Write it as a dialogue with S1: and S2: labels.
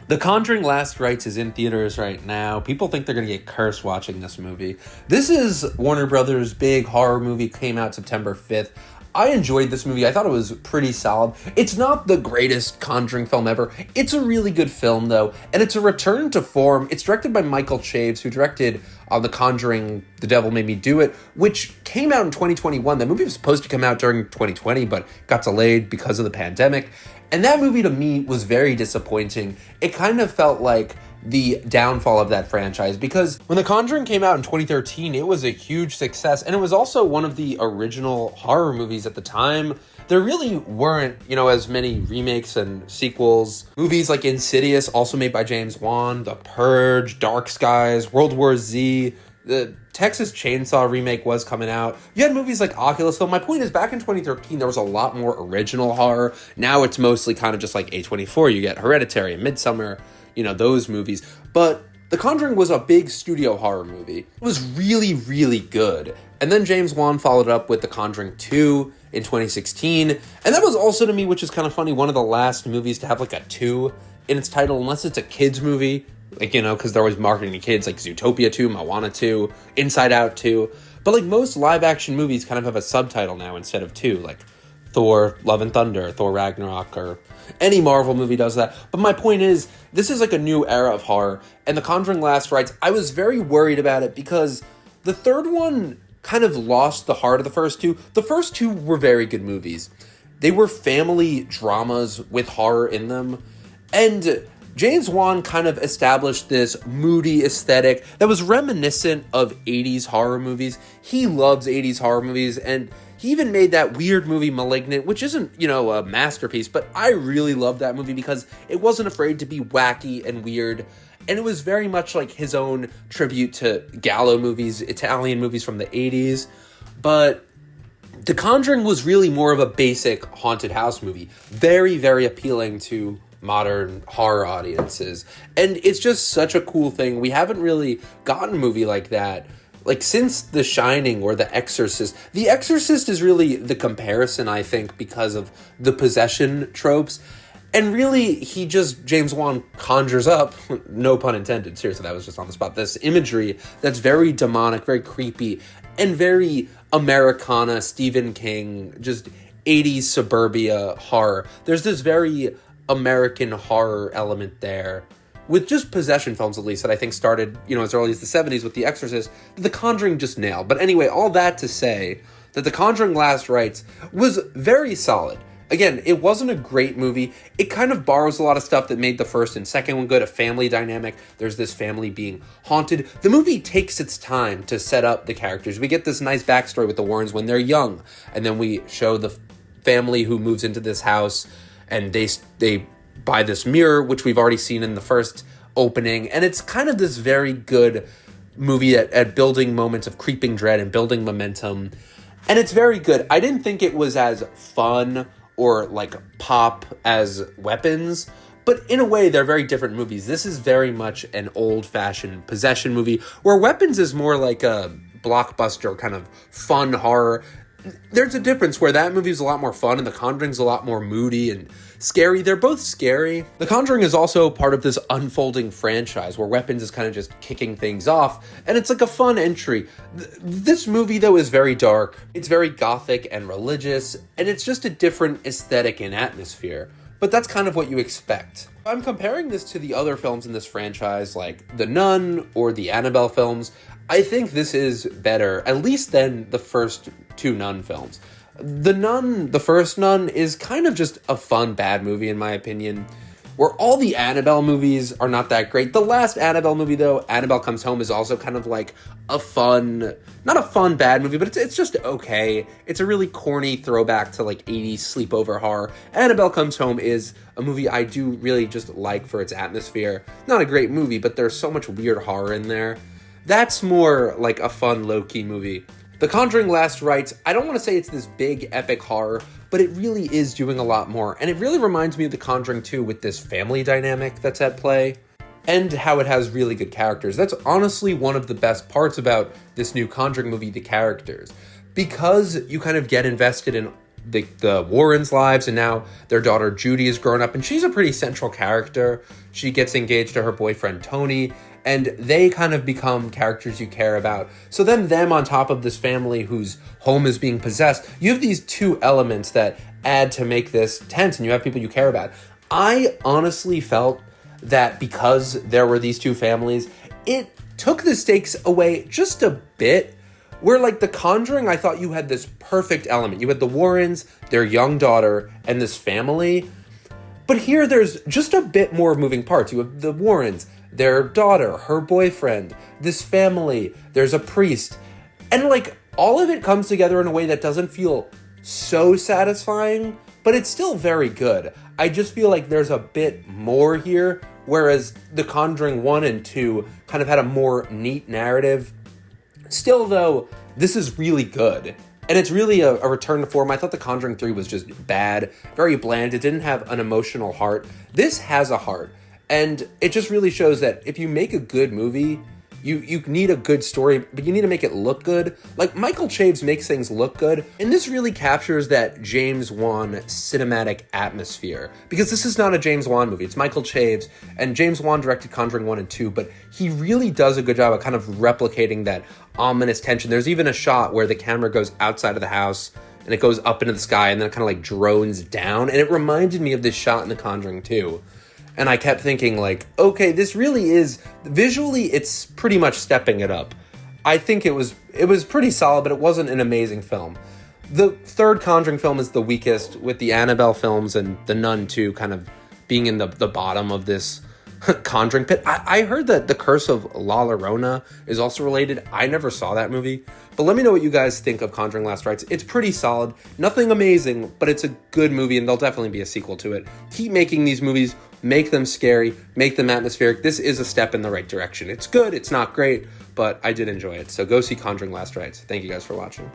S1: The Conjuring Last Rites is in theaters right now. People think they're going to get cursed watching this movie. This is Warner Brothers' big horror movie, came out September 5th. I enjoyed this movie. I thought it was pretty solid. It's not the greatest Conjuring film ever. It's a really good film, though, and it's a return to form. It's directed by Michael Chaves, who directed The Conjuring, The Devil Made Me Do It, which came out in 2021. The movie was supposed to come out during 2020, but got delayed because of the pandemic. And that movie, to me, was very disappointing. It kind of felt like the downfall of that franchise, because when The Conjuring came out in 2013, it was a huge success, and it was also one of the original horror movies at the time. There really weren't, as many remakes and sequels. Movies like Insidious, also made by James Wan, The Purge, Dark Skies, World War Z, the Texas Chainsaw remake was coming out. You had movies like Oculus, though. My point is, back in 2013, there was a lot more original horror. Now it's mostly kind of just like A24. You get Hereditary and Midsommar, those movies. But The Conjuring was a big studio horror movie. It was really, really good. And then James Wan followed up with The Conjuring 2 in 2016. And that was also, to me, which is kind of funny, one of the last movies to have like a 2 in its title, unless it's a kid's movie. Because they're always marketing to kids, like Zootopia 2, Moana 2, Inside Out 2. But most live-action movies kind of have a subtitle now instead of 2, like Thor, Love and Thunder, Thor Ragnarok, or any Marvel movie does that. But my point is, this is like a new era of horror, and The Conjuring Last Rites, I was very worried about it because the third one kind of lost the heart of the first two. The first two were very good movies. They were family dramas with horror in them, and James Wan kind of established this moody aesthetic that was reminiscent of 80s horror movies. He loves 80s horror movies, and he even made that weird movie Malignant, which isn't, a masterpiece, but I really loved that movie because it wasn't afraid to be wacky and weird, and it was very much like his own tribute to Gallo movies, Italian movies from the 80s, but The Conjuring was really more of a basic haunted house movie, very, very appealing to modern horror audiences, and it's just such a cool thing. We haven't really gotten a movie like that since The Shining or The Exorcist. The Exorcist is really the comparison, I think, because of the possession tropes, and really James Wan conjures up, no pun intended, seriously, that was just on the spot, this imagery that's very demonic, very creepy, and very Americana, Stephen King, just 80s suburbia horror. There's this very American horror element there, with just possession films at least, that I think started, as early as the 70s with The Exorcist, that The Conjuring just nailed. But anyway, all that to say that The Conjuring Last Rites was very solid. Again, it wasn't a great movie. It kind of borrows a lot of stuff that made the first and second one good, a family dynamic. There's this family being haunted. The movie takes its time to set up the characters. We get this nice backstory with the Warrens when they're young, and then we show the family who moves into this house, and they buy this mirror, which we've already seen in the first opening, and it's kind of this very good movie at building moments of creeping dread and building momentum, and it's very good. I didn't think it was as fun or pop as Weapons, but in a way, they're very different movies. This is very much an old-fashioned possession movie, where Weapons is more like a blockbuster kind of fun horror. There's a difference where that movie is a lot more fun and The Conjuring's a lot more moody and scary. They're both scary. The Conjuring is also part of this unfolding franchise where Weapons is kind of just kicking things off, and it's like a fun entry. This movie, though, is very dark. It's very gothic and religious, and it's just a different aesthetic and atmosphere. But that's kind of what you expect. I'm comparing this to the other films in this franchise, like The Nun or the Annabelle films. I think this is better, at least than the first two Nun films. The Nun, the first Nun, is kind of just a fun, bad movie, in my opinion, where all the Annabelle movies are not that great. The last Annabelle movie, though, Annabelle Comes Home, is also kind of like a fun, not a fun, bad movie, but it's just okay. It's a really corny throwback to 80s sleepover horror. Annabelle Comes Home is a movie I do really just like for its atmosphere. Not a great movie, but there's so much weird horror in there. That's more like a fun, low-key movie. The Conjuring Last Rites, I don't want to say it's this big, epic horror, but it really is doing a lot more. And it really reminds me of The Conjuring 2 with this family dynamic that's at play, and how it has really good characters. That's honestly one of the best parts about this new Conjuring movie, the characters. Because you kind of get invested in the Warrens' lives, and now their daughter Judy is grown up, and she's a pretty central character. She gets engaged to her boyfriend Tony, and they kind of become characters you care about. So then them on top of this family whose home is being possessed, you have these two elements that add to make this tense, and you have people you care about. I honestly felt that because there were these two families, it took the stakes away just a bit. Where like The Conjuring, I thought you had this perfect element. You had the Warrens, their young daughter, and this family. But here there's just a bit more moving parts. You have the Warrens, their daughter, her boyfriend, this family, there's a priest. And like all of it comes together in a way that doesn't feel so satisfying, but it's still very good. I just feel like there's a bit more here, whereas The Conjuring 1 and 2 kind of had a more neat narrative. Still, though, this is really good. And it's really a return to form. I thought The Conjuring 3 was just bad, very bland. It didn't have an emotional heart. This has a heart. And it just really shows that if you make a good movie, you need a good story, but you need to make it look good. Like, Michael Chaves makes things look good, and this really captures that James Wan cinematic atmosphere. Because this is not a James Wan movie, it's Michael Chaves, and James Wan directed Conjuring 1 and 2, but he really does a good job of kind of replicating that ominous tension. There's even a shot where the camera goes outside of the house, and it goes up into the sky, and then it kind of like drones down, and it reminded me of this shot in The Conjuring 2. And I kept thinking, like, okay, this really is, visually, it's pretty much stepping it up. I think it was pretty solid, but it wasn't an amazing film. The third Conjuring film is the weakest, with the Annabelle films and The Nun 2 kind of being in the bottom of this Conjuring pit. I heard that The Curse of La Llorona is also related. I never saw that movie. But let me know what you guys think of Conjuring Last Rites. It's pretty solid. Nothing amazing, but it's a good movie, and there'll definitely be a sequel to it. Keep making these movies. Make them scary. Make them atmospheric. This is a step in the right direction. It's good. It's not great, but I did enjoy it. So go see Conjuring Last Rites. Thank you guys for watching.